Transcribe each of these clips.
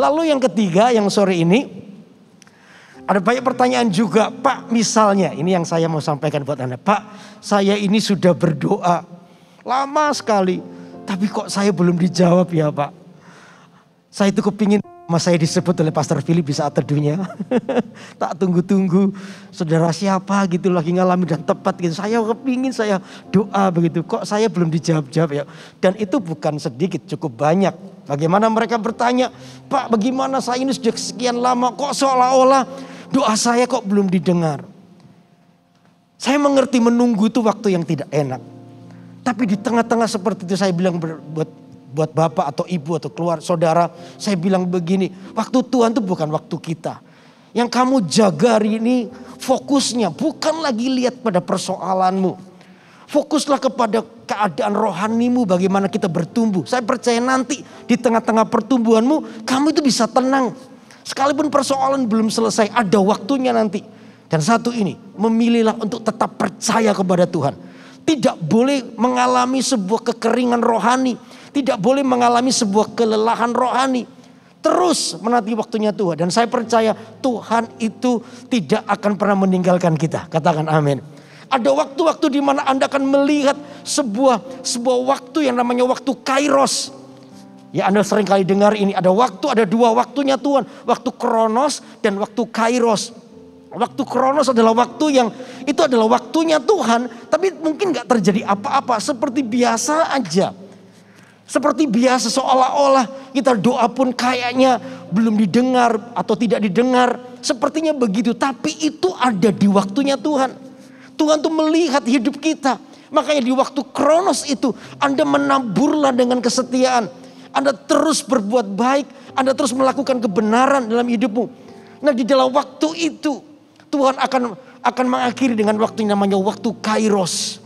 Lalu yang ketiga yang sore ini, ada banyak pertanyaan juga. Pak, misalnya ini yang saya mau sampaikan buat Anda. Pak, saya ini sudah berdoa lama sekali, tapi kok saya belum dijawab ya Pak. Saya itu kepingin nama saya disebut oleh Pastor Philip di saat teduhnya. Tak tunggu-tunggu, saudara siapa gitu lagi ngalamin dan tepat gitu. Saya kepingin saya doa begitu. Kok saya belum dijawab-jawab ya. Dan itu bukan sedikit, cukup banyak. Bagaimana mereka bertanya, Pak bagaimana saya ini sudah sekian lama kok seolah-olah doa saya kok belum didengar. Saya mengerti menunggu itu waktu yang tidak enak. Tapi di tengah-tengah seperti itu saya bilang buat bapak atau ibu atau keluarga saudara, saya bilang begini, waktu Tuhan itu bukan waktu kita. Yang kamu jaga hari ini fokusnya bukan lagi lihat pada persoalanmu. Fokuslah kepada keadaan rohanimu, bagaimana kita bertumbuh. Saya percaya nanti di tengah-tengah pertumbuhanmu, kamu itu bisa tenang. Sekalipun persoalan belum selesai, ada waktunya nanti. Dan satu ini, memilihlah untuk tetap percaya kepada Tuhan. Tidak boleh mengalami sebuah kekeringan rohani. Tidak boleh mengalami sebuah kelelahan rohani. Terus menanti waktunya Tuhan. Dan saya percaya Tuhan itu tidak akan pernah meninggalkan kita. Katakan amin. Ada waktu-waktu di mana Anda akan melihat sebuah waktu yang namanya waktu Kairos. Ya Anda sering kali dengar ini. Ada dua waktunya Tuhan. Waktu Kronos dan waktu Kairos. Waktu Kronos adalah waktu yang itu adalah waktunya Tuhan. Tapi mungkin gak terjadi apa-apa. Seperti biasa aja. Seperti biasa seolah-olah kita doa pun kayaknya belum didengar atau tidak didengar. Sepertinya begitu. Tapi itu ada di waktunya Tuhan. Tuhan tuh melihat hidup kita. Makanya di waktu Kronos itu Anda menaburlah dengan kesetiaan. Anda terus berbuat baik. Anda terus melakukan kebenaran dalam hidupmu. Nah di dalam waktu itu Tuhan akan mengakhiri dengan waktu yang namanya waktu Kairos.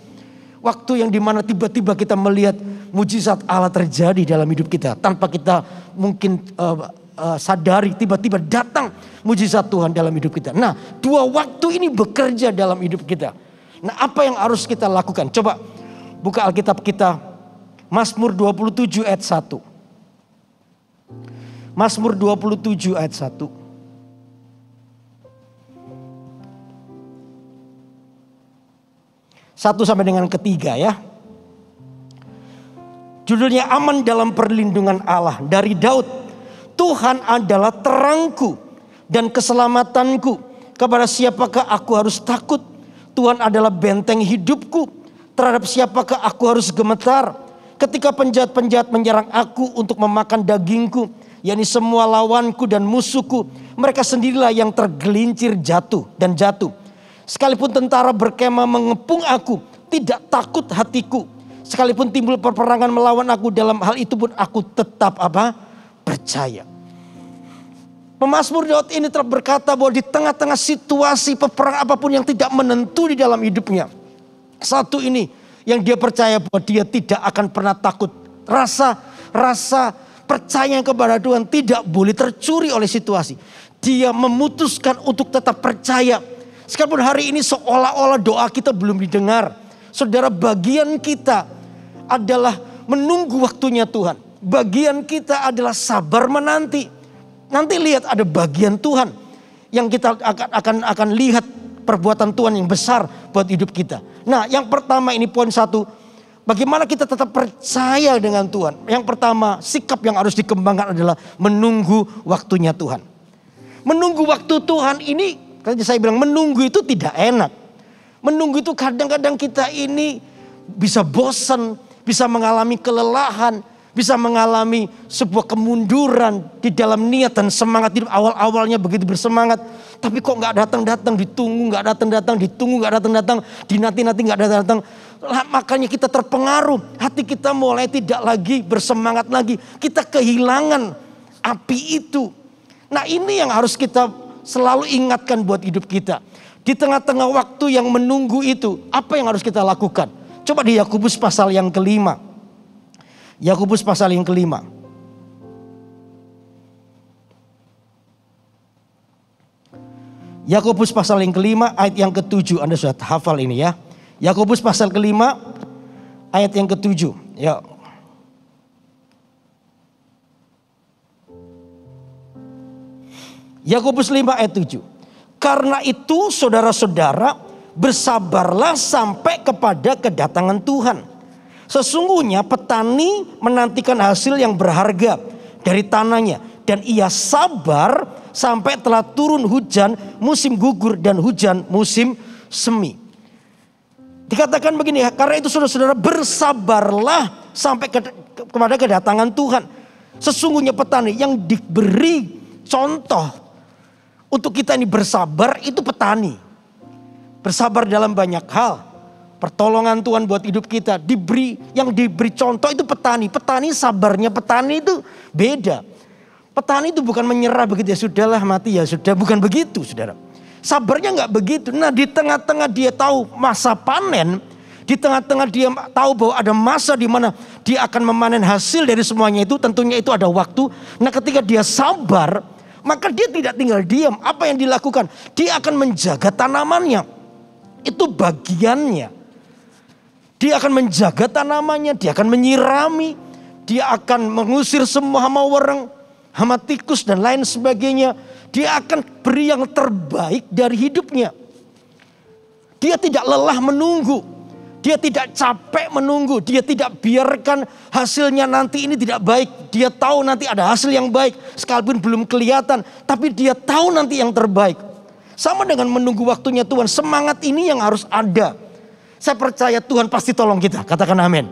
Waktu yang dimana tiba-tiba kita melihat mujizat Allah terjadi dalam hidup kita. Tanpa kita mungkin sadari tiba-tiba datang mujizat Tuhan dalam hidup kita. Nah dua waktu ini bekerja dalam hidup kita. Nah apa yang harus kita lakukan? Coba buka Alkitab kita. Mazmur 27 ayat 1. Mazmur 27 ayat 1. Satu sampai dengan ketiga ya. Judulnya aman dalam perlindungan Allah. Dari Daud. Tuhan adalah terangku dan keselamatanku. Kepada siapakah aku harus takut? Tuhan adalah benteng hidupku. Terhadap siapakah aku harus gemetar? Ketika penjahat-penjahat menyerang aku untuk memakan dagingku. yakni semua lawanku dan musuhku, mereka sendirilah yang tergelincir jatuh dan jatuh. Sekalipun tentara berkemah mengepung aku, tidak takut hatiku. Sekalipun timbul peperangan melawan aku, dalam hal itu pun aku tetap percaya. Pemazmur Daud ini telah berkata bahwa di tengah-tengah situasi peperangan apapun yang tidak menentu di dalam hidupnya, satu ini yang dia percaya bahwa dia tidak akan pernah takut. Rasa percaya kepada Tuhan tidak boleh tercuri oleh situasi. Dia memutuskan untuk tetap percaya. Sekalipun hari ini seolah-olah doa kita belum didengar. Saudara, bagian kita adalah menunggu waktunya Tuhan. Bagian kita adalah sabar menanti. Nanti lihat ada bagian Tuhan yang kita akan lihat perbuatan Tuhan yang besar buat hidup kita. Nah, yang pertama ini poin satu, bagaimana kita tetap percaya dengan Tuhan. Yang pertama, sikap yang harus dikembangkan adalah menunggu waktunya Tuhan. Menunggu waktu Tuhan ini, tadi saya bilang menunggu itu tidak enak. Menunggu itu kadang-kadang kita ini bisa bosan, bisa mengalami kelelahan, bisa mengalami sebuah kemunduran di dalam niat dan semangat hidup. Awal-awalnya begitu bersemangat, tapi kok nggak datang-datang, ditunggu nggak datang-datang, ditunggu nggak datang-datang, dinanti-nanti nggak datang-datang. Makanya kita terpengaruh, hati kita mulai tidak lagi bersemangat lagi. Kita kehilangan api itu. Nah, ini yang harus kita selalu ingatkan buat hidup kita. Di tengah-tengah waktu yang menunggu itu, apa yang harus kita lakukan? Coba di Yakobus pasal yang kelima. Yakobus pasal yang kelima. Yakobus pasal yang kelima ayat yang ketujuh. Anda sudah hafal ini ya. Yakobus pasal kelima ayat yang ketujuh. Ya. Yakobus 5 ayat 7. Karena itu saudara-saudara, bersabarlah sampai kepada kedatangan Tuhan. Sesungguhnya petani menantikan hasil yang berharga dari tanahnya, dan ia sabar sampai telah turun hujan musim gugur dan hujan musim semi. Dikatakan begini, karena itu saudara-saudara, bersabarlah sampai kepada kedatangan Tuhan. Sesungguhnya petani yang diberi contoh untuk kita ini bersabar itu petani. Bersabar dalam banyak hal. Pertolongan Tuhan buat hidup kita. Yang diberi contoh itu petani. Petani sabarnya petani itu beda. Petani itu bukan menyerah begitu, ya sudahlah mati ya sudah. Bukan begitu saudara. Sabarnya nggak begitu. Nah di tengah-tengah dia tahu masa panen. Di tengah-tengah dia tahu bahwa ada masa di mana dia akan memanen hasil dari semuanya itu. Tentunya itu ada waktu. Nah ketika dia sabar, maka dia tidak tinggal diam. Apa yang dilakukan? Dia akan menjaga tanamannya. Itu bagiannya. Dia akan menjaga tanamannya, dia akan menyirami, dia akan mengusir semua hama wereng, hama tikus dan lain sebagainya. Dia akan beri yang terbaik dari hidupnya. Dia tidak lelah menunggu, dia tidak capek menunggu, dia tidak biarkan hasilnya nanti ini tidak baik. Dia tahu nanti ada hasil yang baik, sekalipun belum kelihatan, tapi dia tahu nanti yang terbaik. Sama dengan menunggu waktunya Tuhan, semangat ini yang harus ada. Saya percaya Tuhan pasti tolong kita. Katakan amin.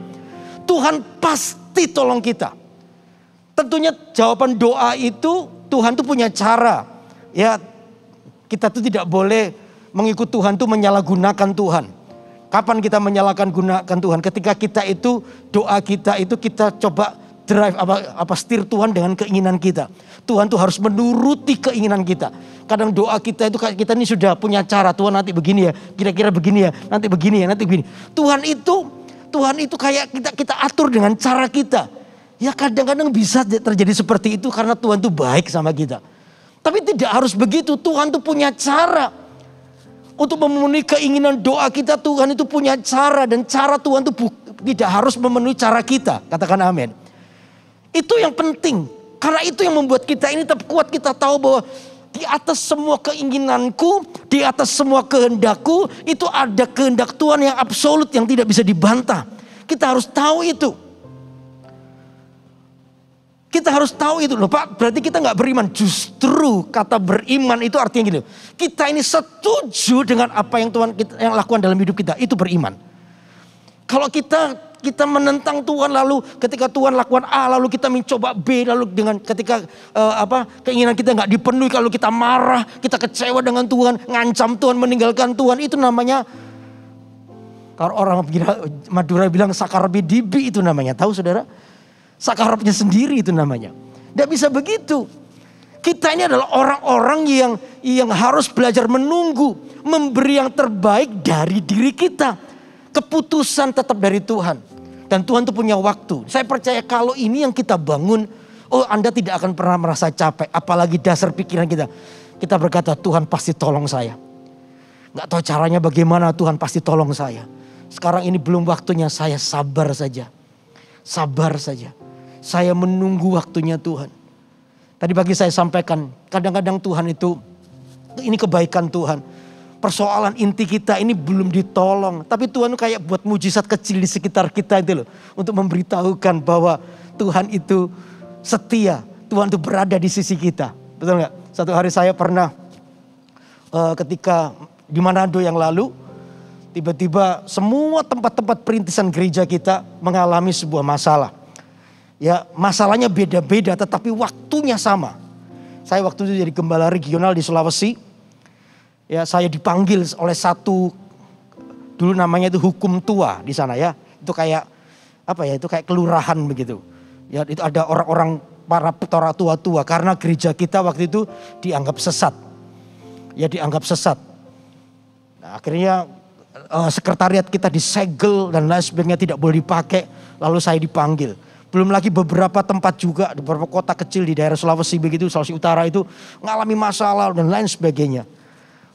Tuhan pasti tolong kita. Tentunya jawaban doa itu Tuhan tuh punya cara. Ya kita tuh tidak boleh mengikut Tuhan tuh menyalahgunakan Tuhan. Kapan kita menyalahgunakan Tuhan? Ketika kita itu doa kita itu kita coba drive setir Tuhan dengan keinginan kita. Tuhan tuh harus menuruti keinginan kita. Kadang doa kita itu kita ini sudah punya cara. Tuhan nanti begini ya, kira-kira begini ya, nanti begini ya, nanti begini. Tuhan itu kayak kita atur dengan cara kita. Ya kadang-kadang bisa terjadi seperti itu karena Tuhan tuh baik sama kita. Tapi tidak harus begitu. Tuhan tuh punya cara. Untuk memenuhi keinginan doa kita, Tuhan itu punya cara. Dan cara Tuhan itu tidak harus memenuhi cara kita. Katakan amin. Itu yang penting. Karena itu yang membuat kita ini tetap kuat. Kita tahu bahwa di atas semua keinginanku, di atas semua kehendakku, itu ada kehendak Tuhan yang absolut, yang tidak bisa dibantah. Kita harus tahu itu. Kita harus tahu itu loh Pak, berarti kita gak beriman. Justru kata beriman itu artinya gini. Kita ini setuju dengan apa yang Tuhan yang lakukan dalam hidup kita, itu beriman. Kalau kita menentang Tuhan, lalu ketika Tuhan lakukan A, lalu kita mencoba B, lalu dengan ketika keinginan kita nggak dipenuhi, kalau kita marah, kita kecewa dengan Tuhan, ngancam Tuhan, meninggalkan Tuhan, itu namanya, kalau orang Madura bilang sakarbi dibi, itu namanya, tahu saudara? Sakarapnya sendiri itu namanya. Nggak bisa begitu. Kita ini adalah orang-orang yang harus belajar menunggu, memberi yang terbaik dari diri kita. Keputusan tetap dari Tuhan. Dan Tuhan itu punya waktu. Saya percaya kalau ini yang kita bangun, Anda tidak akan pernah merasa capek. Apalagi dasar pikiran kita. Kita berkata Tuhan pasti tolong saya. Gak tahu caranya bagaimana, Tuhan pasti tolong saya. Sekarang ini belum waktunya, saya sabar saja. Sabar saja. Saya menunggu waktunya Tuhan. Tadi pagi saya sampaikan, kadang-kadang Tuhan itu, ini kebaikan Tuhan. Persoalan inti kita ini belum ditolong. Tapi Tuhan kayak buat mujizat kecil di sekitar kita itu loh. Untuk memberitahukan bahwa Tuhan itu setia. Tuhan itu berada di sisi kita. Betul gak? Satu hari saya pernah ketika di Manado yang lalu. Tiba-tiba semua tempat-tempat perintisan gereja kita mengalami sebuah masalah. Ya masalahnya beda-beda tetapi waktunya sama. Saya waktu itu jadi gembala regional di Sulawesi. Ya saya dipanggil oleh satu, dulu namanya itu hukum tua di sana ya. Itu kayak itu kayak kelurahan begitu. Ya itu ada orang-orang para petora tua-tua karena gereja kita waktu itu dianggap sesat. Ya dianggap sesat. Nah, akhirnya sekretariat kita disegel dan lain sebagainya, tidak boleh dipakai. Lalu saya dipanggil. Belum lagi beberapa tempat juga, beberapa kota kecil di daerah Sulawesi begitu, Sulawesi Utara itu mengalami masalah dan lain sebagainya.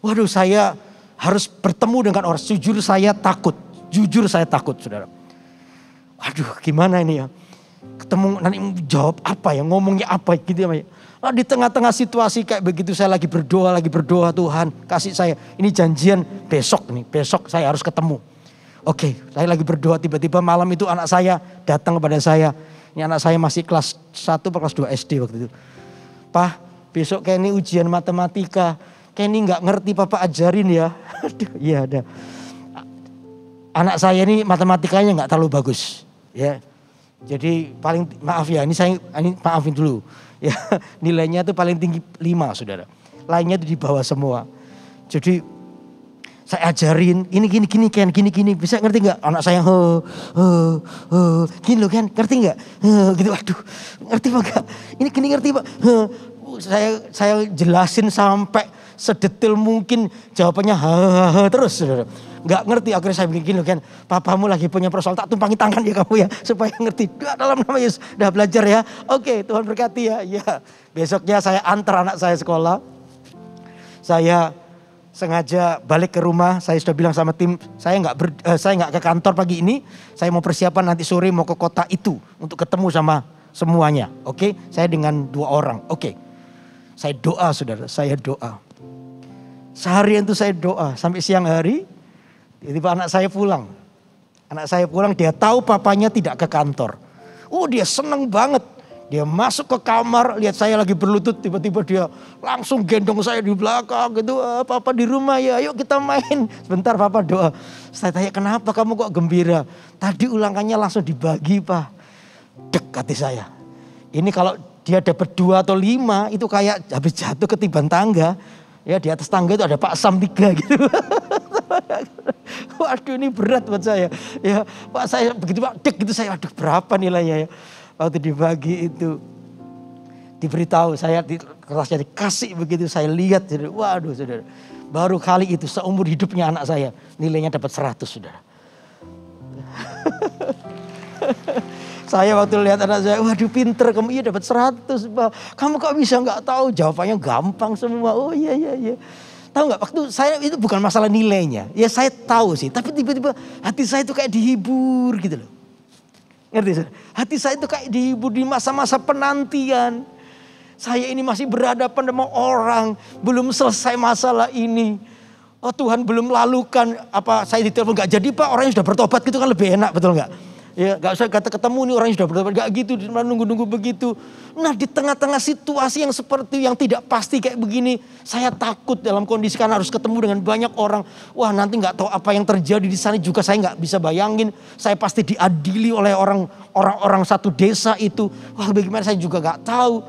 Waduh, saya harus bertemu dengan orang. Jujur saya takut saudara. Waduh gimana ini ya. Ketemu nanti jawab apa ya, ngomongnya apa gitu ya. Nah, di tengah-tengah situasi kayak begitu saya lagi berdoa Tuhan kasih saya. Ini janjian besok nih, besok saya harus ketemu. Oke, saya lagi berdoa tiba-tiba malam itu anak saya datang kepada saya. Ini anak saya masih kelas 1 atau kelas 2 SD waktu itu. Pak, besok kayak ini ujian matematika. Kayak ini gak ngerti Papa ajarin ya. Aduh, iya ada. Anak saya ini matematikanya gak terlalu bagus. Ya, jadi paling maaf ya, ini maafin dulu. Ya, nilainya itu paling tinggi 5 saudara. Lainnya itu di bawah semua. Jadi saya ajarin ini gini. Bisa ngerti nggak? Anak saya gini loh kan, ngerti nggak? Gitu, aduh, ngerti Pak gak? Ini gini ngerti Pak? Saya jelasin sampai sedetail mungkin jawabannya terus saudara. Nggak ngerti, akhirnya saya bikin gini loh kan, papamu lagi punya persoalan, tak tumpangi tangan ya kamu ya supaya ngerti. Dalam nama Yesus udah belajar ya. Oke, Tuhan berkati ya. Ya, besoknya saya antar anak saya sekolah. Saya sengaja balik ke rumah, saya sudah bilang sama tim, saya nggak ke kantor pagi ini, saya mau persiapan nanti sore mau ke kota itu untuk ketemu sama semuanya. Oke, saya dengan 2 orang. Oke, saya doa saudara, saya doa. Seharian itu saya doa sampai siang hari. Tiba-tiba anak saya pulang. Anak saya pulang, dia tahu papanya tidak ke kantor. Dia seneng banget. Dia masuk ke kamar, lihat saya lagi berlutut. Tiba-tiba dia langsung gendong saya di belakang gitu. Papa di rumah ya, ayo kita main. Sebentar Papa doa. Saya tanya, kenapa kamu kok gembira? Tadi ulangannya langsung dibagi Pak. Dek hati saya. Ini kalau dia dapat 2 atau 5 itu kayak habis jatuh ketiban tangga. Ya di atas tangga itu ada Pak Sam 3 gitu. Waduh ini berat buat saya. Ya Pak saya begitu Pak dek gitu saya, waduh berapa nilainya ya. Waktu dibagi itu diberitahu saya di kertasnya dikasih begitu saya lihat. Waduh saudara. Baru kali itu seumur hidupnya anak saya nilainya dapat 100 saudara. Saya waktu lihat anak saya, waduh pinter kamu, iya dapat 100 Pak. Kamu kok bisa gak tahu, jawabannya gampang semua. Oh iya. Tahu gak, waktu saya itu bukan masalah nilainya. Ya saya tahu sih, tapi tiba-tiba hati saya itu kayak dihibur gitu loh. Ngerti? Hati saya itu kayak dihibur di masa-masa penantian. Saya ini masih berhadapan sama orang, belum selesai masalah ini. Oh Tuhan belum lalukan, saya ditelepon gak jadi Pak, orangnya sudah bertobat gitu kan lebih enak, betul gak? Ya gak usah kata ketemu nih orangnya sudah bertobat, gak gitu, nunggu-nunggu begitu. Nah di tengah-tengah situasi yang seperti yang tidak pasti kayak begini, saya takut dalam kondisi karena harus ketemu dengan banyak orang. Wah nanti gak tahu apa yang terjadi di sana juga saya gak bisa bayangin. Saya pasti diadili oleh orang-orang satu desa itu. Wah bagaimana saya juga gak tahu.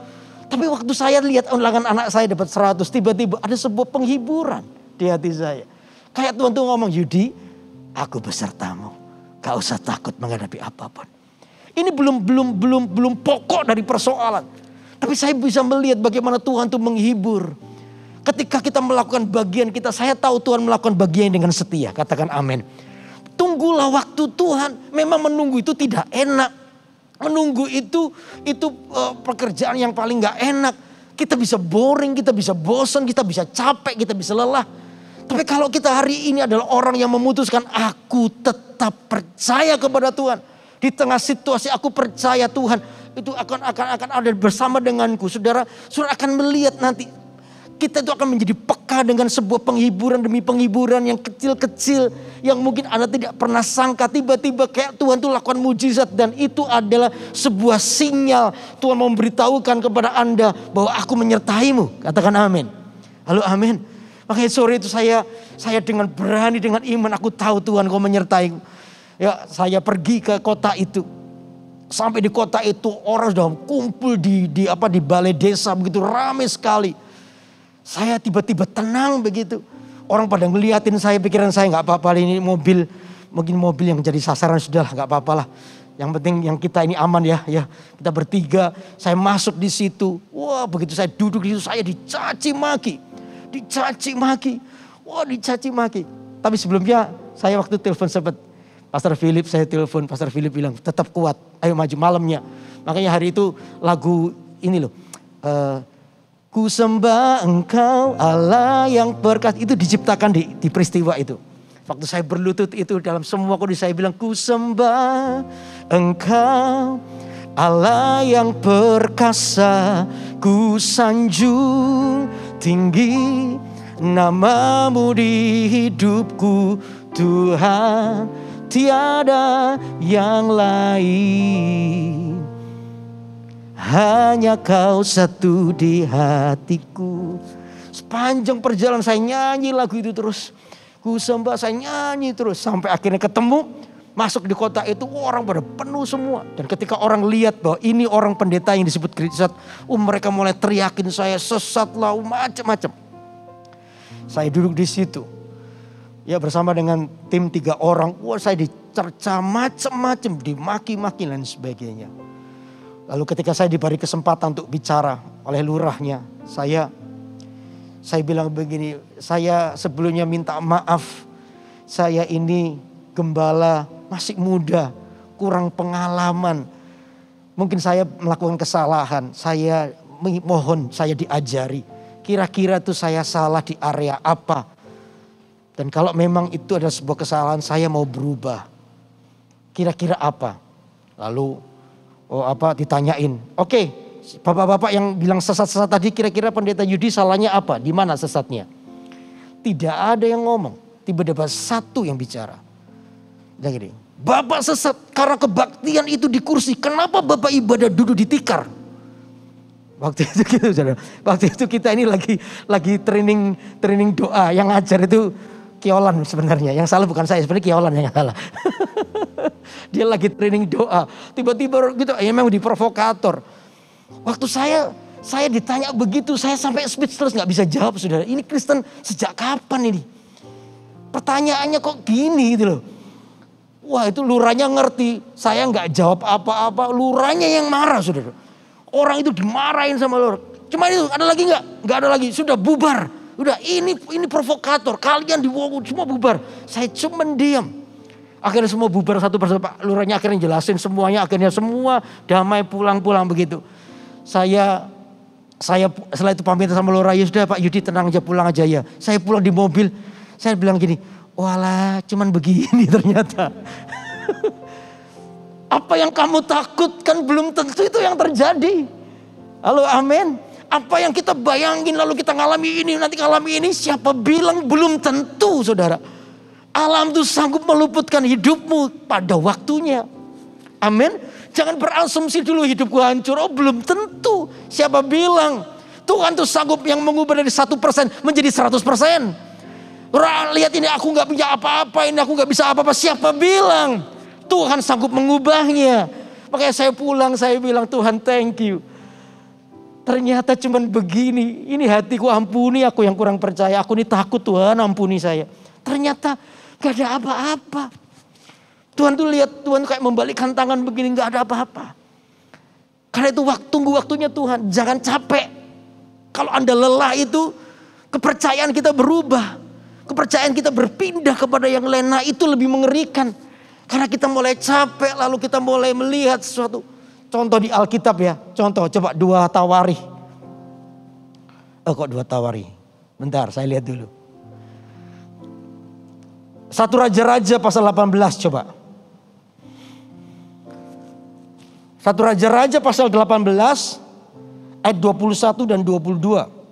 Tapi waktu saya lihat ulangan anak saya dapat 100, tiba-tiba ada sebuah penghiburan di hati saya. Kayak Tuhan tuh ngomong, Yudi, aku besertamu. Gak usah takut menghadapi apapun. Ini belum pokok dari persoalan. Tapi saya bisa melihat bagaimana Tuhan tuh menghibur. Ketika kita melakukan bagian kita, saya tahu Tuhan melakukan bagian dengan setia. Katakan amin. Tunggulah waktu Tuhan. Memang menunggu itu tidak enak. Menunggu itu pekerjaan yang paling gak enak. Kita bisa boring, kita bisa bosan, kita bisa capek, kita bisa lelah. Tapi kalau kita hari ini adalah orang yang memutuskan aku tetap percaya kepada Tuhan. Di tengah situasi aku percaya Tuhan itu akan ada bersama denganku. Saudara akan melihat nanti kita itu akan menjadi peka dengan sebuah penghiburan demi penghiburan yang kecil-kecil. Yang mungkin Anda tidak pernah sangka tiba-tiba kayak Tuhan itu lakukan mujizat. Dan itu adalah sebuah sinyal Tuhan memberitahukan kepada Anda bahwa aku menyertaimu. Katakan amin. Halo amin. Makanya sore itu saya dengan berani, dengan iman, aku tahu Tuhan kau menyertai. Ya, saya pergi ke kota itu. Sampai di kota itu orang sudah kumpul di balai desa begitu ramai sekali. Saya tiba-tiba tenang begitu. Orang pada ngeliatin saya, pikiran saya nggak apa-apa ini mobil, mungkin mobil yang jadi sasaran sudah nggak apa-apa lah. Yang penting yang kita ini aman ya. Kita bertiga, saya masuk di situ. Wah, begitu saya duduk di situ saya dicaci maki. Dicaci maki. Tapi sebelumnya saya waktu telepon sempat Pastor Philip, saya telepon Pastor Philip bilang tetap kuat, ayo maju malamnya. Makanya hari itu lagu ini loh. Ku sembah engkau Allah yang berkat, itu diciptakan di peristiwa itu. Waktu saya berlutut itu dalam semua kondisi saya bilang ku sembah engkau Allah yang perkasa, ku sanjung tinggi namamu di hidupku Tuhan, tiada yang lain. Hanya kau satu di hatiku. Sepanjang perjalanan saya nyanyi lagu itu terus. Ku sembah, saya nyanyi terus. Sampai akhirnya ketemu, masuk di kota itu, orang pada penuh semua. Dan ketika orang lihat bahwa ini orang pendeta yang disebut gereja sesat, mereka mulai teriakin saya sesat lah, macam-macam. Saya duduk di situ. Ya, bersama dengan tim 3 orang. Saya dicerca macam-macam, dimaki-maki dan sebagainya. Lalu ketika saya diberi kesempatan untuk bicara oleh lurahnya, saya bilang begini, saya sebelumnya minta maaf. Saya ini gembala masih muda, kurang pengalaman. Mungkin saya melakukan kesalahan, saya mohon saya diajari. Kira-kira tuh saya salah di area apa. Dan kalau memang itu adalah sebuah kesalahan, saya mau berubah. Kira-kira apa? Lalu ditanyain. Oke, bapak-bapak yang bilang sesat-sesat tadi, kira-kira pendeta Yudi salahnya apa? Di mana sesatnya? Tidak ada yang ngomong. Tiba-tiba satu yang bicara. Dan gini, bapak sesat karena kebaktian itu di kursi. Kenapa bapak ibadah duduk di tikar? Waktu itu gitu, saudara. Waktu itu kita ini lagi training doa. Yang ngajar itu Kiolan sebenarnya. Yang salah bukan saya, sebenarnya Kiolan yang salah. Dia lagi training doa. Tiba-tiba gitu, ya memang diprovokator. Waktu saya ditanya begitu, saya sampai speechless, nggak bisa jawab, saudara. Ini Kristen sejak kapan ini? Pertanyaannya kok gini gitu loh. Wah, itu lurahnya ngerti. Saya nggak jawab apa-apa, lurahnya yang marah, saudara. Orang itu dimarahin sama lurah. Cuma itu, ada lagi nggak? Nggak ada lagi. Sudah bubar. Udah ini provokator. Kalian semua bubar. Saya cuma diam. Akhirnya semua bubar satu persatu. Pak lurahnya akhirnya jelasin semuanya. Akhirnya semua damai pulang-pulang begitu. Saya setelah itu pamit sama lurah. Ya sudah Pak Yudi tenang aja, pulang aja ya. Saya pulang di mobil. Saya bilang gini. Walah cuman begini ternyata. Apa yang kamu takutkan belum tentu itu yang terjadi. Halo, amin. Apa yang kita bayangin lalu kita ngalami ini, nanti ngalami ini. Siapa bilang belum tentu, saudara. Alam itu sanggup meluputkan hidupmu pada waktunya. Amin. Jangan berasumsi dulu hidupku hancur. Oh belum tentu. Siapa bilang. Tuhan tuh sanggup yang mengubah dari 1% menjadi 100%. Lihat ini aku gak punya apa-apa. Ini aku gak bisa apa-apa. Siapa bilang. Tuhan sanggup mengubahnya. Makanya saya pulang, saya bilang Tuhan thank you. Ternyata cuman begini. Ini hatiku, ampuni aku yang kurang percaya. Aku ini takut Tuhan, ampuni saya. Ternyata gak ada apa-apa. Tuhan tuh lihat, Tuhan kayak membalikkan tangan begini, gak ada apa-apa. Karena itu tunggu waktunya Tuhan. Jangan capek. Kalau Anda lelah itu, kepercayaan kita berubah. Kepercayaan kita berpindah kepada yang lain. Nah itu lebih mengerikan. Karena kita mulai capek, lalu kita mulai melihat sesuatu. Contoh di Alkitab ya. Contoh, coba 2 Tawarikh. Kok 2 Tawarikh? Bentar, saya lihat dulu. 1 Raja-Raja pasal 18 coba. 1 Raja-Raja pasal 18 ayat 21 dan 22.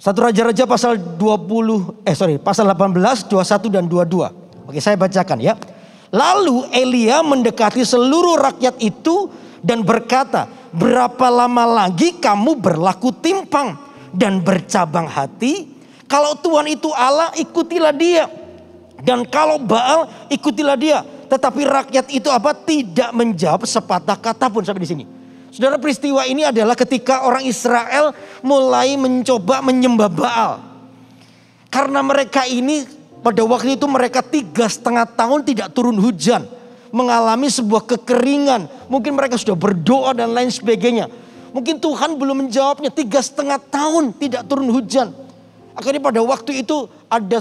1 Raja-Raja pasal pasal 18, 21 dan 22. Oke, saya bacakan ya. Lalu Elia mendekati seluruh rakyat itu dan berkata, berapa lama lagi kamu berlaku timpang dan bercabang hati? Kalau Tuhan itu Allah, ikutilah dia. Dan kalau Baal, ikutilah dia. Tetapi rakyat itu tidak menjawab sepatah kata pun sampai di sini. Saudara, peristiwa ini adalah ketika orang Israel mulai mencoba menyembah Baal. Karena mereka ini pada waktu itu mereka 3,5 tahun tidak turun hujan. Mengalami sebuah kekeringan. Mungkin mereka sudah berdoa dan lain sebagainya. Mungkin Tuhan belum menjawabnya, 3,5 tahun tidak turun hujan. Akhirnya pada waktu itu ada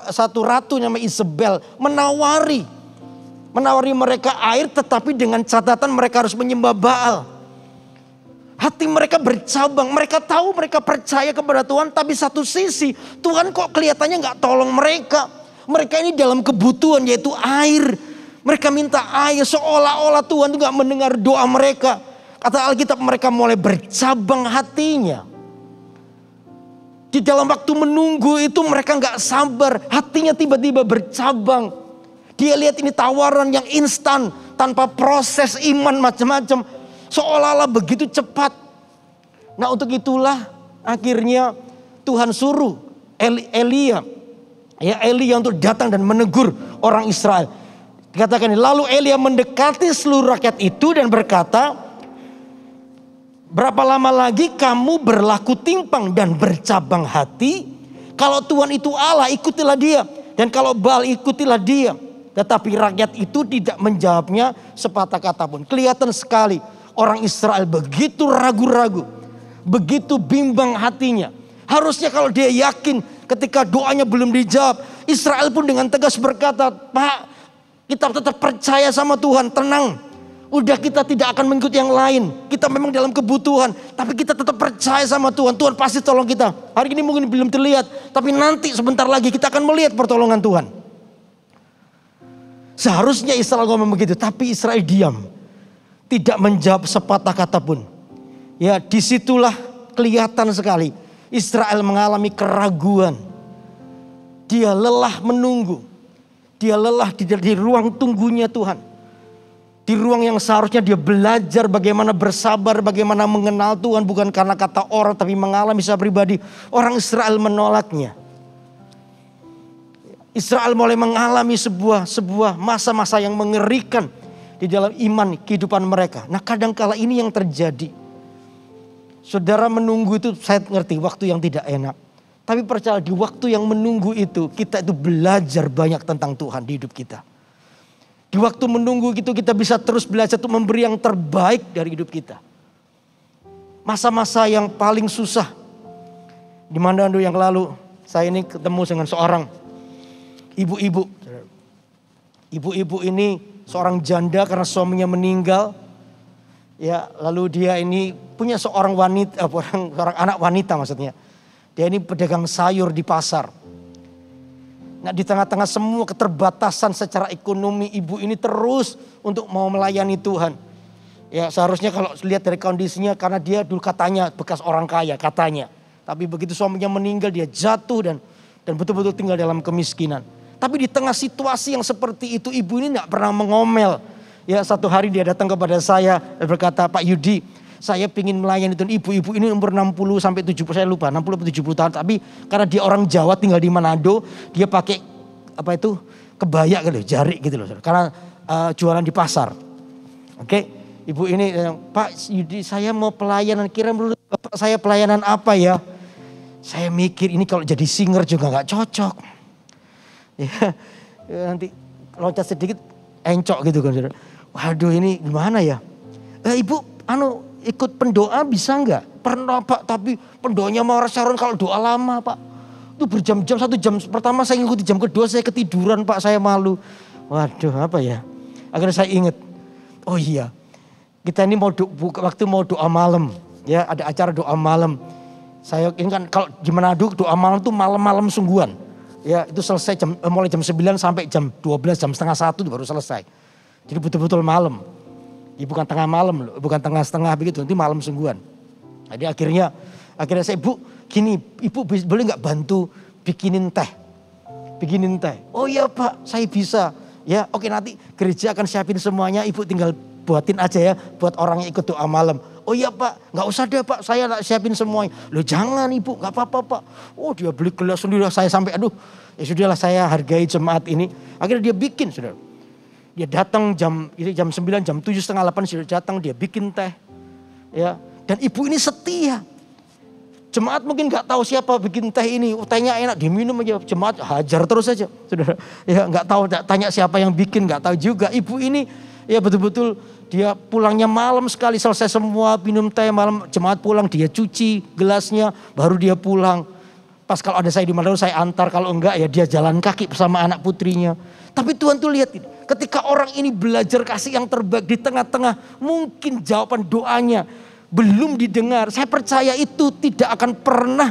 satu ratu namanya Isabel menawari mereka air, tetapi dengan catatan mereka harus menyembah Baal. Hati mereka bercabang. Mereka tahu mereka percaya kepada Tuhan. Tapi satu sisi Tuhan kok kelihatannya gak tolong mereka. Mereka ini dalam kebutuhan yaitu air. Mereka minta air seolah-olah Tuhan itu gak mendengar doa mereka. Kata Alkitab mereka mulai bercabang hatinya. Di dalam waktu menunggu itu mereka gak sabar. Hatinya tiba-tiba bercabang. Dia lihat ini tawaran yang instan. Tanpa proses iman macam-macam. Seolah-olah begitu cepat. Nah untuk itulah akhirnya Tuhan suruh Elia. Ya Elia untuk datang dan menegur orang Israel. Dikatakan lalu Elia mendekati seluruh rakyat itu dan berkata. Berapa lama lagi kamu berlaku timpang dan bercabang hati? Kalau Tuhan itu Allah, ikutilah dia. Dan kalau Baal, ikutilah dia. Tetapi rakyat itu tidak menjawabnya sepatah kata pun. Kelihatan sekali orang Israel begitu ragu-ragu. Begitu bimbang hatinya. Harusnya kalau dia yakin ketika doanya belum dijawab. Israel pun dengan tegas berkata, Pak, kita tetap percaya sama Tuhan, tenang. Udah kita tidak akan mengikut yang lain. Kita memang dalam kebutuhan. Tapi kita tetap percaya sama Tuhan. Tuhan pasti tolong kita. Hari ini mungkin belum terlihat. Tapi nanti sebentar lagi kita akan melihat pertolongan Tuhan. Seharusnya Israel ngomong begitu. Tapi Israel diam. Tidak menjawab sepatah kata pun. Ya disitulah kelihatan sekali. Israel mengalami keraguan. Dia lelah menunggu. Dia lelah di ruang tunggunya Tuhan. Di ruang yang seharusnya dia belajar bagaimana bersabar, bagaimana mengenal Tuhan. Bukan karena kata orang tapi mengalami secara pribadi. Orang Israel menolaknya. Israel mulai mengalami sebuah masa-masa yang mengerikan. Di dalam iman kehidupan mereka. Nah kadangkala ini yang terjadi. Saudara menunggu itu saya ngerti waktu yang tidak enak. Tapi percaya di waktu yang menunggu itu kita itu belajar banyak tentang Tuhan di hidup kita. Di waktu menunggu itu kita bisa terus belajar untuk memberi yang terbaik dari hidup kita. Masa-masa yang paling susah. Di mana yang lalu saya ini ketemu dengan seorang ibu-ibu. Ibu-ibu ini seorang janda karena suaminya meninggal. Ya, lalu dia ini punya seorang wanita, seorang anak wanita maksudnya. Dia ini pedagang sayur di pasar. Nah di tengah-tengah semua keterbatasan secara ekonomi ibu ini terus untuk mau melayani Tuhan. Ya seharusnya kalau lihat dari kondisinya karena dia dulu katanya bekas orang kaya katanya. Tapi begitu suaminya meninggal dia jatuh dan betul-betul tinggal dalam kemiskinan. Tapi di tengah situasi yang seperti itu ibu ini gak pernah mengomel. Ya satu hari dia datang kepada saya dan berkata Pak Yudi saya ingin melayani Tuhan. Ibu-ibu ini umur 60 sampai 70 saya lupa 60 atau 70 tahun. Tapi karena dia orang Jawa tinggal di Manado. Dia pakai apa itu kebaya gitu jarik gitu loh. Karena jualan di pasar. Oke. Ibu ini Pak Yudi saya mau pelayanan. Kira menurut Bapak saya pelayanan apa ya? Saya mikir ini kalau jadi singer juga gak cocok. Ya, nanti loncat sedikit encok gitu kan. Waduh ini gimana ya? Ibu ikut pendoa bisa enggak? Pernah Pak, tapi pendoanya mau Sharon kalau doa lama Pak. Itu berjam-jam, 1 jam pertama saya ngikuti, jam kedua saya ketiduran Pak, saya malu. Waduh apa ya? Akhirnya saya ingat, oh iya kita ini waktu mau doa malam. Ya ada acara doa malam. Saya ini kan kalau di Manado doa malam tuh malam-malam sungguhan. Ya itu selesai mulai jam 9 sampai jam 12, jam setengah 1 baru selesai. Jadi betul-betul malam. Bukan tengah malam loh, bukan tengah-tengah begitu, nanti malam sungguhan. Jadi akhirnya saya ibu gini, ibu boleh nggak bantu bikinin teh? Oh iya Pak, saya bisa. Ya oke nanti gereja akan siapin semuanya, ibu tinggal buatin aja ya buat orang yang ikut doa malam. Oh iya Pak, nggak usah deh Pak, saya siapin semuanya. Loh jangan ibu, nggak apa-apa Pak. Oh dia beli gelas sendiri, saya sampai aduh ya sudahlah saya hargai jemaat ini. Akhirnya dia bikin saudara. Dia datang jam 9, jam 7, setengah 8 sudah datang, dia bikin teh. Ya, dan ibu ini setia. Jemaat mungkin gak tahu siapa bikin teh ini, tehnya enak, diminum aja. Jemaat hajar terus saja. Saudara, ya gak tahu, tanya siapa yang bikin, gak tahu juga. Ibu ini ya betul-betul dia pulangnya malam sekali, selesai semua minum teh malam, jemaat pulang, dia cuci gelasnya, baru dia pulang. Pas kalau ada saya di Manado saya antar, kalau enggak ya dia jalan kaki bersama anak putrinya. Tapi Tuhan tuh lihat ketika orang ini belajar kasih yang terbaik di tengah-tengah mungkin jawaban doanya belum didengar. Saya percaya itu tidak akan pernah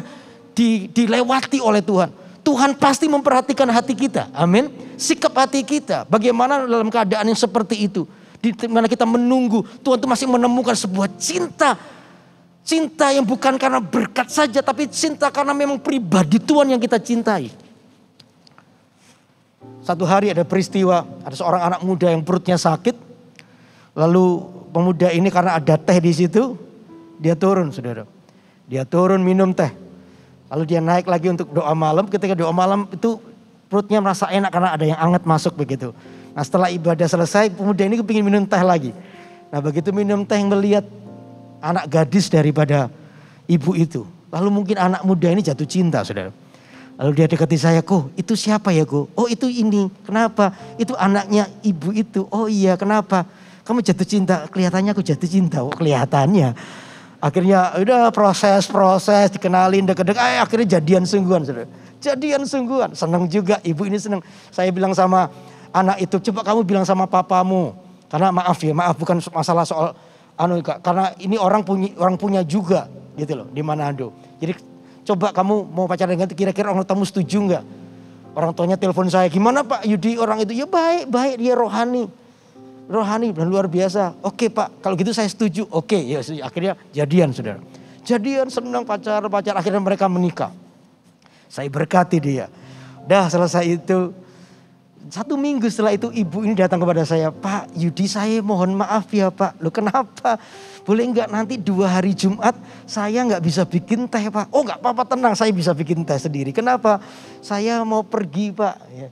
dilewati oleh Tuhan. Tuhan pasti memperhatikan hati kita. Amin. Sikap hati kita. Bagaimana dalam keadaan yang seperti itu. Di mana kita menunggu. Tuhan itu masih menemukan sebuah cinta. Cinta yang bukan karena berkat saja. Tapi cinta karena memang pribadi Tuhan yang kita cintai. Satu hari ada peristiwa. Ada seorang anak muda yang perutnya sakit. Lalu pemuda ini karena ada teh di situ. Dia turun, saudara. Dia turun minum teh. Lalu dia naik lagi untuk doa malam. Ketika doa malam itu perutnya merasa enak karena ada yang hangat masuk begitu. Nah setelah ibadah selesai pemuda ini kepingin minum teh lagi. Nah begitu minum teh melihat anak gadis daripada ibu itu. Lalu mungkin anak muda ini jatuh cinta, saudara. Lalu dia dekati saya, "Ko, itu siapa ya, Ko?" "Oh itu ini." "Kenapa?" "Itu anaknya ibu itu." "Oh iya, kenapa?" "Kamu jatuh cinta." "Kelihatannya aku jatuh cinta." "Oh kelihatannya." Akhirnya udah proses dikenalin deket-deket, akhirnya jadian sungguhan, saudara. Jadian sungguhan, senang juga, ibu ini senang. Saya bilang sama anak itu, "Coba kamu bilang sama papamu." Karena maaf bukan masalah soal karena ini orang punya juga gitu loh di Manado. Jadi coba kamu mau pacaran dengan kira-kira orang tamu setuju nggak? Orang tuanya telepon saya, "Gimana Pak Yudi orang itu?" "Ya baik, dia rohani dan luar biasa." "Oke Pak, kalau gitu saya setuju." "Oke, ya akhirnya jadian, saudara. Jadian, senang pacar, akhirnya mereka menikah. Saya berkati dia. Dah selesai itu, 1 minggu setelah itu ibu ini datang kepada saya, "Pak Yudi, saya mohon maaf ya Pak." "Loh kenapa? Boleh enggak nanti 2 hari Jumat saya enggak bisa bikin teh Pak." "Oh enggak apa-apa, tenang, saya bisa bikin teh sendiri." "Kenapa?" "Saya mau pergi Pak." Ya.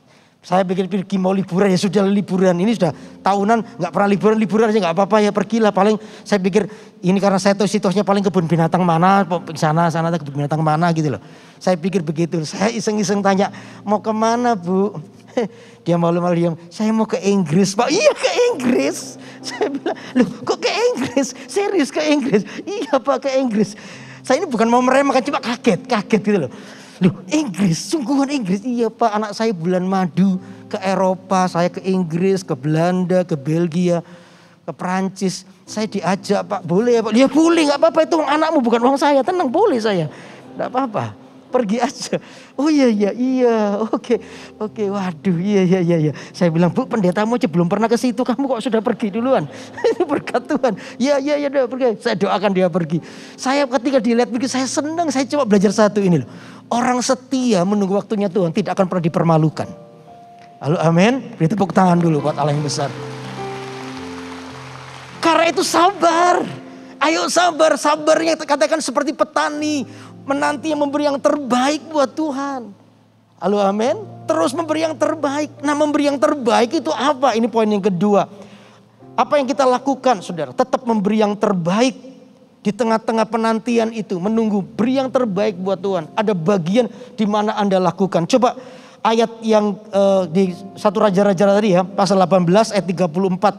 Saya pikir pergi mau liburan, ya sudah liburan. Ini sudah tahunan gak pernah liburan aja gak apa-apa ya pergilah. Paling saya pikir ini karena saya tahu situasinya paling kebun binatang mana, sana kebun binatang mana gitu loh. Saya pikir begitu, saya iseng-iseng tanya, "Mau kemana Bu?" Dia malu-malu diam, "Saya mau ke Inggris Pak." "Iya ke Inggris." Saya bilang, "Loh kok ke Inggris? Serius ke Inggris?" "Iya Pak ke Inggris." Saya ini bukan mau meremehkan, cuma kaget gitu loh. "Loh Inggris, sungguhan Inggris?" "Iya Pak, anak saya bulan madu ke Eropa, saya ke Inggris, ke Belanda, ke Belgia, ke Perancis. Saya diajak Pak, boleh ya Pak?" "Ya boleh, gak apa-apa, itu anakmu bukan uang saya, tenang boleh saya. Gak apa-apa, pergi aja." "Oh iya, oke, waduh iya. Saya bilang, "Bu pendetamu aja belum pernah ke situ, kamu kok sudah pergi duluan?" "Ini berkat Tuhan." "Ya udah pergi." Saya doakan dia pergi. Saya ketika dilihat begitu saya senang, saya coba belajar satu ini loh. Orang setia menunggu waktunya Tuhan tidak akan pernah dipermalukan. Halo amin. Beri tepuk tangan dulu buat Allah yang besar. Karena itu sabar. Ayo sabar. Sabarnya katakan seperti petani. Menanti yang memberi yang terbaik buat Tuhan. Halo amin. Terus memberi yang terbaik. Nah memberi yang terbaik itu apa? Ini poin yang kedua. Apa yang kita lakukan saudara? Tetap memberi yang terbaik. Di tengah-tengah penantian itu menunggu, beri yang terbaik buat Tuhan. Ada bagian di mana Anda lakukan. Coba ayat yang di 1 Raja-Raja tadi ya, pasal 18 ayat 34.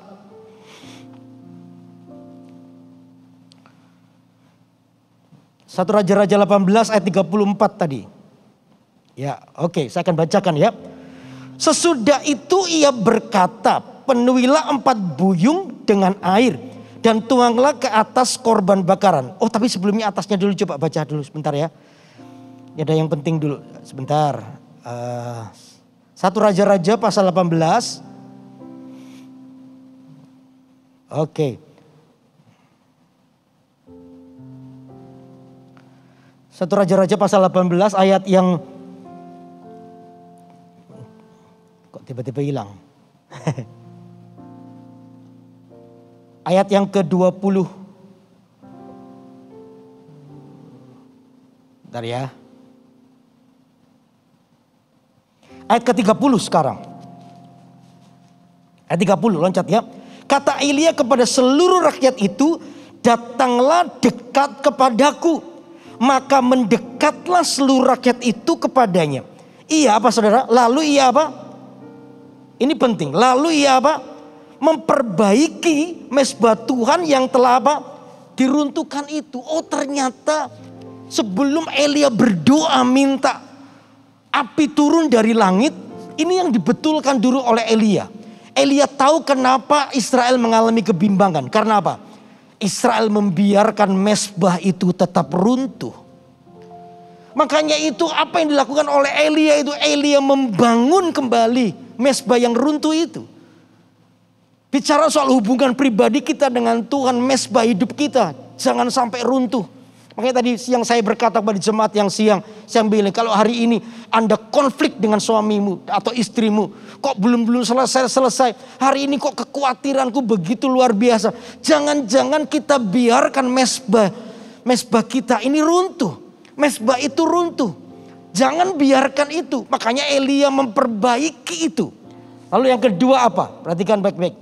1 Raja-Raja 18 ayat 34 tadi. Ya, oke, saya akan bacakan ya. "Sesudah itu ia berkata, penuhilah 4 buyung dengan air. Dan tuanglah ke atas korban bakaran." Oh tapi sebelumnya atasnya dulu, coba baca dulu sebentar ya. Ini ada yang penting dulu sebentar. 1 Raja-Raja pasal 18. Oke. 1 Raja-Raja pasal 18 ayat yang kok tiba-tiba hilang. Ayat yang ke-20. Bentar ya. Ayat ke-30 sekarang. Ayat 30 loncat ya. "Kata Elia kepada seluruh rakyat itu, datanglah dekat kepadaku. Maka mendekatlah seluruh rakyat itu kepadanya." Iya apa saudara? Lalu ia apa? Ini penting. Lalu ia apa? Memperbaiki mezbah Tuhan yang telah apa? Diruntuhkan itu. Oh ternyata sebelum Elia berdoa minta api turun dari langit, ini yang dibetulkan dulu oleh Elia. Elia tahu kenapa Israel mengalami kebimbangan. Karena apa? Israel membiarkan mezbah itu tetap runtuh. Makanya itu apa yang dilakukan oleh Elia itu. Elia membangun kembali mezbah yang runtuh itu. Bicara soal hubungan pribadi kita dengan Tuhan, mezbah hidup kita jangan sampai runtuh. Makanya tadi siang saya berkata kepada jemaat yang siang, saya bilang kalau hari ini Anda konflik dengan suamimu atau istrimu, kok belum selesai. Hari ini kok kekhawatiranku begitu luar biasa. Jangan-jangan kita biarkan mezbah kita ini runtuh. Mezbah itu runtuh. Jangan biarkan itu. Makanya Elia memperbaiki itu. Lalu yang kedua apa? Perhatikan baik-baik.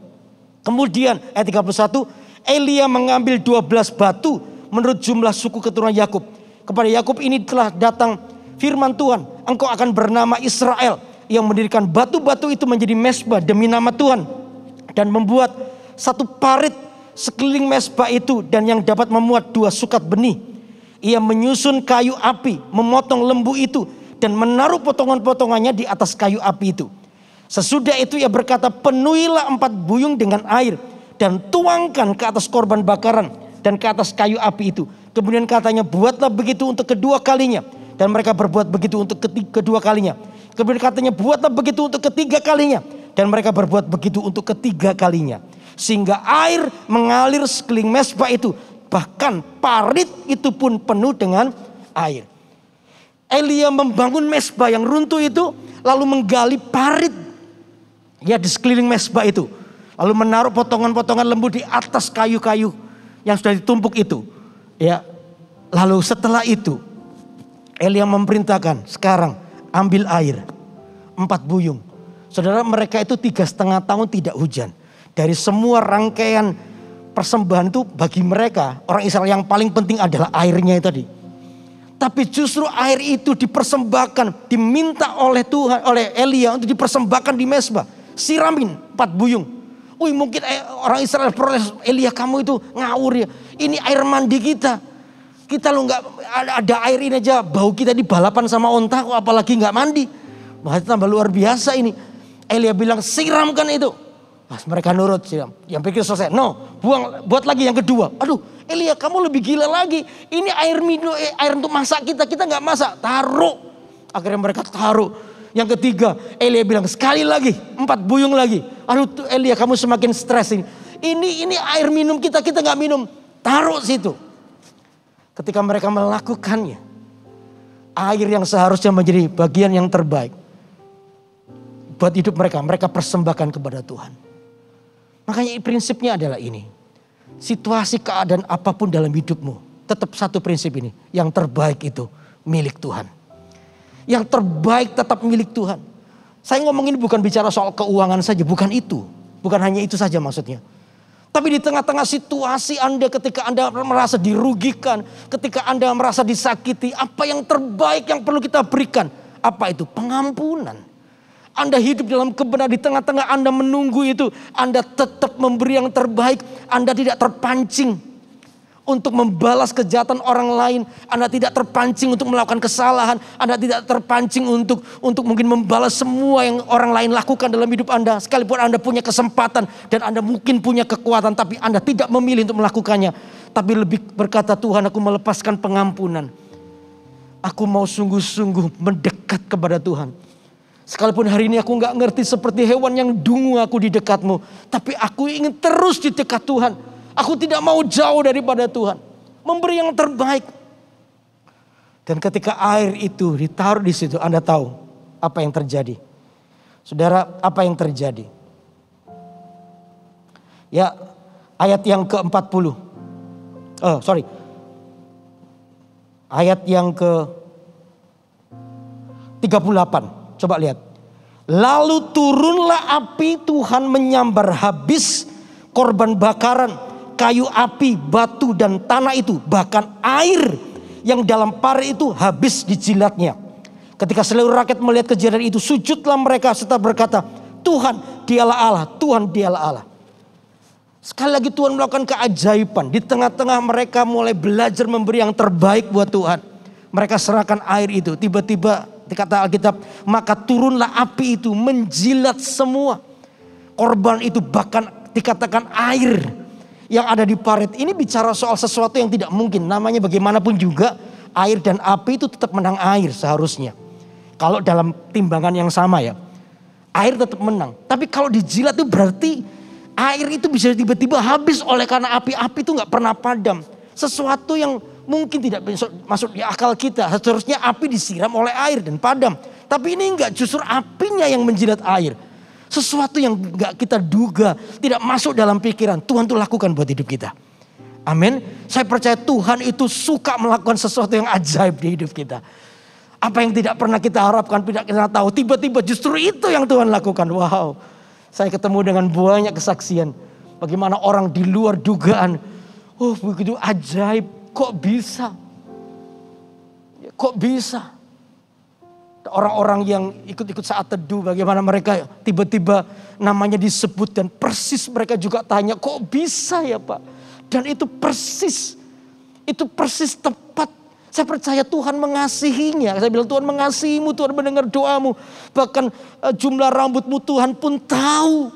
Kemudian ayat 31, Elia mengambil 12 batu menurut jumlah suku keturunan Yakub. Kepada Yakub ini telah datang firman Tuhan, engkau akan bernama Israel, yang mendirikan batu-batu itu menjadi mezbah demi nama Tuhan, dan membuat satu parit sekeliling mezbah itu dan yang dapat memuat 2 sukat benih. Ia menyusun kayu api, memotong lembu itu dan menaruh potongan-potongannya di atas kayu api itu. Sesudah itu ia berkata, penuhilah 4 buyung dengan air dan tuangkan ke atas korban bakaran dan ke atas kayu api itu. Kemudian katanya, buatlah begitu untuk kedua kalinya. Dan mereka berbuat begitu untuk kedua kalinya. Kemudian katanya, buatlah begitu untuk ketiga kalinya. Dan mereka berbuat begitu untuk ketiga kalinya. Sehingga air mengalir sekeliling mezbah itu. Bahkan parit itu pun penuh dengan air. Elia membangun mezbah yang runtuh itu, lalu menggali parit ya di sekeliling mezbah itu. Lalu menaruh potongan-potongan lembu di atas kayu-kayu yang sudah ditumpuk itu. Ya. Lalu setelah itu Elia memerintahkan, sekarang ambil air 4 buyung. Saudara, mereka itu 3,5 tahun tidak hujan. Dari semua rangkaian persembahan itu bagi mereka, orang Israel yang paling penting adalah airnya itu tadi. Tapi justru air itu dipersembahkan, diminta oleh Tuhan, oleh Elia untuk dipersembahkan di mezbah. Siramin 4 buyung. Wih, mungkin orang Israel protes, Elia kamu itu ngawur ya. Ini air mandi kita. Kita lo nggak ada air ini aja, bau kita di balapan sama onta, kok apalagi nggak mandi. Wah, itu tambah luar biasa ini. Elia bilang siramkan itu. Pas mereka nurut, siram. Yang pikir selesai. No, buat lagi yang kedua. Aduh, Elia kamu lebih gila lagi. Ini air minum, air untuk masak kita nggak masak. Taruh. Akhirnya mereka taruh. Yang ketiga, Elia bilang sekali lagi, 4 buyung lagi. Aduh Elia kamu semakin stres ini. Ini air minum kita nggak minum. Taruh situ. Ketika mereka melakukannya, air yang seharusnya menjadi bagian yang terbaik buat hidup mereka persembahkan kepada Tuhan. Makanya prinsipnya adalah ini. Situasi keadaan apapun dalam hidupmu, tetap satu prinsip ini. Yang terbaik itu milik Tuhan. Yang terbaik tetap milik Tuhan. Saya ngomong ini bukan bicara soal keuangan saja, bukan itu. Bukan hanya itu saja maksudnya. Tapi di tengah-tengah situasi Anda, ketika Anda merasa dirugikan, ketika Anda merasa disakiti, apa yang terbaik yang perlu kita berikan? Apa itu? Pengampunan. Anda hidup dalam kebenaran, di tengah-tengah Anda menunggu itu, Anda tetap memberi yang terbaik. Anda tidak terpancing untuk membalas kejahatan orang lain. Anda tidak terpancing untuk melakukan kesalahan. Anda tidak terpancing untuk mungkin membalas semua yang orang lain lakukan dalam hidup Anda. Sekalipun Anda punya kesempatan dan Anda mungkin punya kekuatan, tapi Anda tidak memilih untuk melakukannya. Tapi lebih berkata, Tuhan aku melepaskan pengampunan. Aku mau sungguh-sungguh mendekat kepada Tuhan. Sekalipun hari ini aku gak ngerti seperti hewan yang dungu aku di dekatmu. Tapi aku ingin terus di dekat Tuhan. Aku tidak mau jauh daripada Tuhan. Memberi yang terbaik. Dan ketika air itu ditaruh di situ, Anda tahu apa yang terjadi. Saudara, apa yang terjadi? Ya, ayat yang ke-40. Ayat yang ke-38. Coba lihat. Lalu turunlah api Tuhan menyambar habis korban bakaran, kayu api, batu dan tanah itu. Bahkan air yang dalam parit itu habis dijilatnya. Ketika seluruh rakyat melihat kejadian itu, sujudlah mereka serta berkata, Tuhan dialah Allah, Tuhan dialah Allah. Sekali lagi Tuhan melakukan keajaiban. Di tengah-tengah mereka mulai belajar memberi yang terbaik buat Tuhan. Mereka serahkan air itu. Tiba-tiba dikata Alkitab, maka turunlah api itu menjilat semua korban itu, bahkan dikatakan air yang ada di parit ini bicara soal sesuatu yang tidak mungkin. Namanya bagaimanapun juga air dan api itu tetap menang air seharusnya. Kalau dalam timbangan yang sama ya. Air tetap menang. Tapi kalau dijilat itu berarti air itu bisa tiba-tiba habis oleh karena api-api itu gak pernah padam. Sesuatu yang mungkin tidak masuk di akal kita. Seharusnya api disiram oleh air dan padam. Tapi ini enggak, justru apinya yang menjilat air. Sesuatu yang enggak kita duga, tidak masuk dalam pikiran. Tuhan tuh lakukan buat hidup kita. Amin. Saya percaya Tuhan itu suka melakukan sesuatu yang ajaib di hidup kita. Apa yang tidak pernah kita harapkan, tidak kita tahu. Tiba-tiba justru itu yang Tuhan lakukan. Wow. Saya ketemu dengan banyak kesaksian. Bagaimana orang di luar dugaan. Oh begitu ajaib. Kok bisa? Kok bisa? Orang-orang yang ikut-ikut saat teduh. Bagaimana mereka tiba-tiba namanya disebut. Dan persis mereka juga tanya. Kok bisa ya Pak? Dan itu persis. Itu persis tepat. Saya percaya Tuhan mengasihinya. Saya bilang Tuhan mengasihimu, Tuhan mendengar doamu. Bahkan jumlah rambutmu Tuhan pun tahu.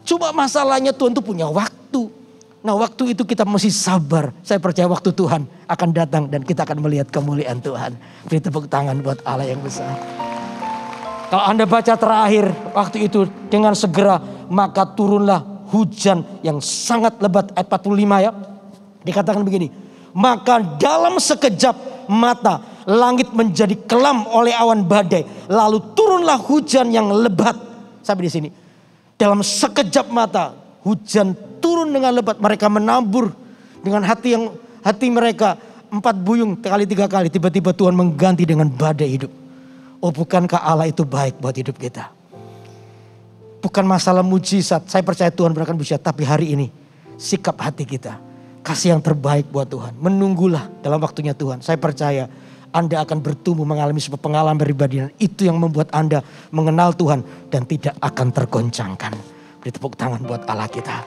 Cuma masalahnya Tuhan itu punya waktu. Nah waktu itu kita mesti sabar. Saya percaya waktu Tuhan akan datang dan kita akan melihat kemuliaan Tuhan. Beri tepuk tangan buat Allah yang besar. Kalau Anda baca terakhir waktu itu dengan segera maka turunlah hujan yang sangat lebat. Ayat 45 ya. Dikatakan begini. Maka dalam sekejap mata langit menjadi kelam oleh awan badai. Lalu turunlah hujan yang lebat. Sampai di sini. Dalam sekejap mata hujan turun dengan lebat. Mereka menabur dengan hati mereka 4 buyung kali 3 kali. Tiba-tiba Tuhan mengganti dengan badai hidup. Oh bukankah Allah itu baik buat hidup kita? Bukan masalah mujizat. Saya percaya Tuhan berikan mujizat. Tapi hari ini sikap hati kita. Kasih yang terbaik buat Tuhan. Menunggulah dalam waktunya Tuhan. Saya percaya Anda akan bertumbuh mengalami sebuah pengalaman pribadi. Dan itu yang membuat Anda mengenal Tuhan. Dan tidak akan tergoncangkan. Beri tepuk tangan buat Allah kita.